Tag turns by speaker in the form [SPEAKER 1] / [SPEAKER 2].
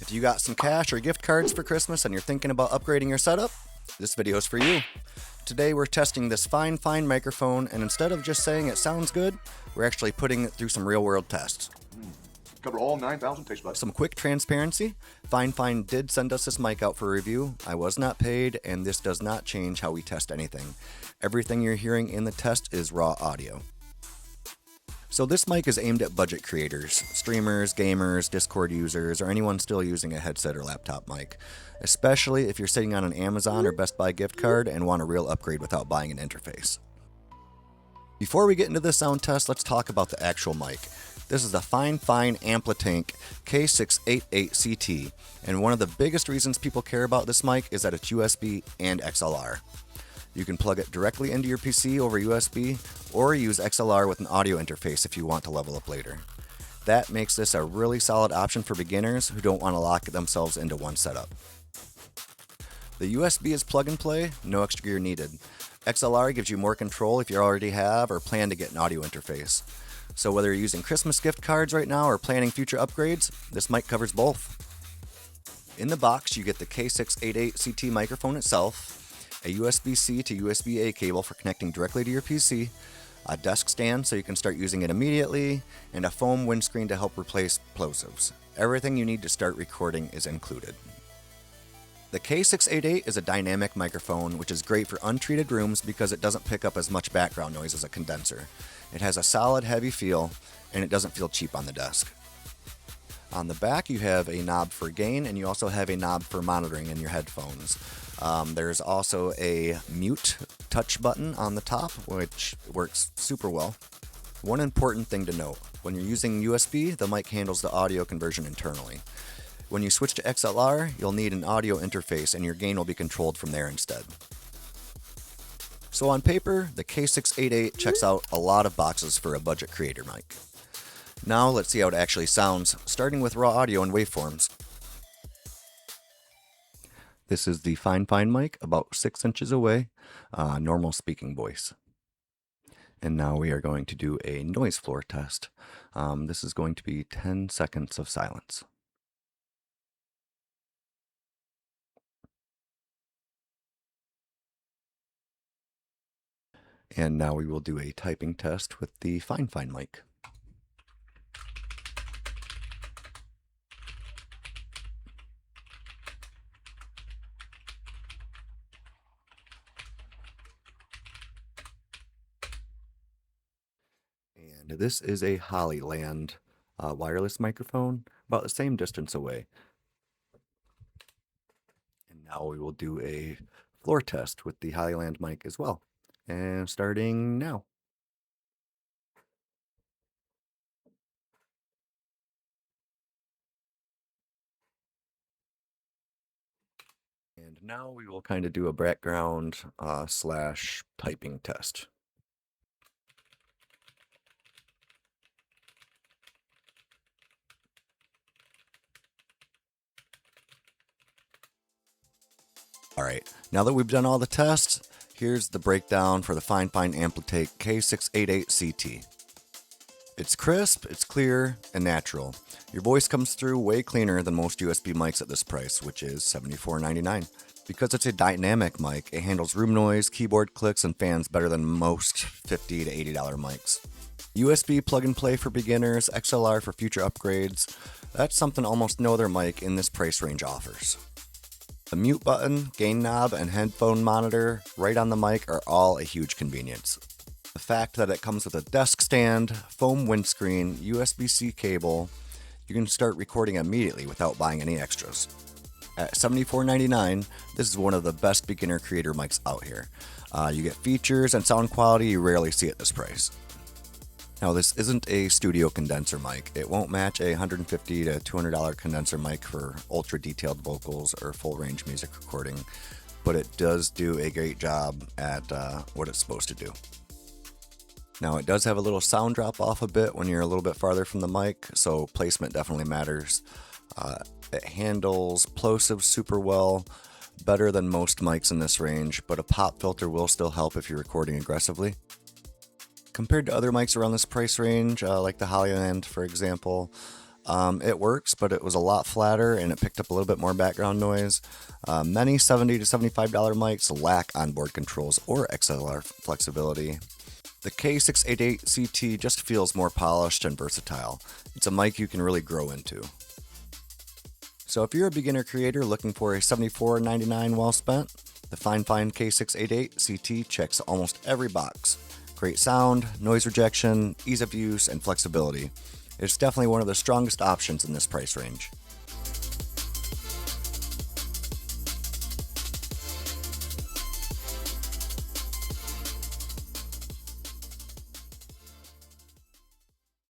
[SPEAKER 1] If you got some cash or gift cards for Christmas and you're thinking about upgrading your setup, this video is for you. Today we're testing this FIFINE microphone, and instead of just saying it sounds good, we're actually putting it through some real-world tests.
[SPEAKER 2] Cover all 9,000 taste buds.
[SPEAKER 1] Some quick transparency, FIFINE did send us this mic out for review. I was not paid, and this does not change how we test anything. Everything you're hearing in the test is raw audio. So this mic is aimed at budget creators, streamers, gamers, Discord users, or anyone still using a headset or laptop mic, especially if you're sitting on an Amazon or Best Buy gift card and want a real upgrade without buying an interface. Before we get into the sound test, let's talk about the actual mic. This is the FIFINE K688 and one of the biggest reasons people care about this mic is that it's USB and XLR. You can plug it directly into your PC over USB, or use XLR with an audio interface if you want to level up later. That makes this a really solid option for beginners who don't want to lock themselves into one setup. The USB is plug and play, no extra gear needed. XLR gives you more control if you already have or plan to get an audio interface. So whether you're using Christmas gift cards right now or planning future upgrades, this mic covers both. In the box, you get the K688 microphone itself, a USB-C to USB-A cable for connecting directly to your PC, a desk stand so you can start using it immediately, and a foam windscreen to help replace plosives. Everything you need to start recording is included. The K688 is a dynamic microphone, which is great for untreated rooms because it doesn't pick up as much background noise as a condenser. It has a solid, heavy feel, and it doesn't feel cheap on the desk. On the back, you have a knob for gain, and you also have a knob for monitoring in your headphones. There's also a mute touch button on the top, which works super well. One important thing to note, when you're using USB, the mic handles the audio conversion internally. When you switch to XLR, you'll need an audio interface and your gain will be controlled from there instead. So on paper, the K688 checks out a lot of boxes for a budget creator mic. Now let's see how it actually sounds, starting with raw audio and waveforms. This is the FIFINE mic, about 6 inches away, normal speaking voice. And now we are going to do a noise floor test. This is going to be 10 seconds of silence. And now we will do a typing test with the FIFINE mic. And this is a Hollyland wireless microphone, about the same distance away. And now we will do a floor test with the Hollyland mic as well. And starting now. And now we will kind of do a background slash typing test. Alright, now that we've done all the tests, here's the breakdown for the FIFINE K688 It's crisp, it's clear, and natural. Your voice comes through way cleaner than most USB mics at this price, which is $74.99. Because it's a dynamic mic, it handles room noise, keyboard clicks, and fans better than most $50 to $80 mics. USB plug and play for beginners, XLR for future upgrades. That's something almost no other mic in this price range offers. The mute button, gain knob, and headphone monitor right on the mic are all a huge convenience. The fact that it comes with a desk stand, foam windscreen, USB-C cable, you can start recording immediately without buying any extras. At $74.99, this is one of the best beginner creator mics out here. You get features and sound quality you rarely see at this price. Now this isn't a studio condenser mic. It won't match a $150 to $200 condenser mic for ultra detailed vocals or full range music recording, but it does do a great job at what it's supposed to do. Now it does have a little sound drop off a bit when you're a little bit farther from the mic, so placement definitely matters. It handles plosives super well, better than most mics in this range, but a pop filter will still help if you're recording aggressively. Compared to other mics around this price range, like the Hollyland, for example, It works, but it was a lot flatter and it picked up a little bit more background noise. Many $70 to $75 mics lack onboard controls or XLR flexibility. The K688 CT just feels more polished and versatile. It's a mic you can really grow into. So if you're a beginner creator looking for a $74.99 well spent, the FIFINE K688 CT checks almost every box. Great sound, noise rejection, ease of use, and flexibility. It's definitely one of the strongest options in this price range.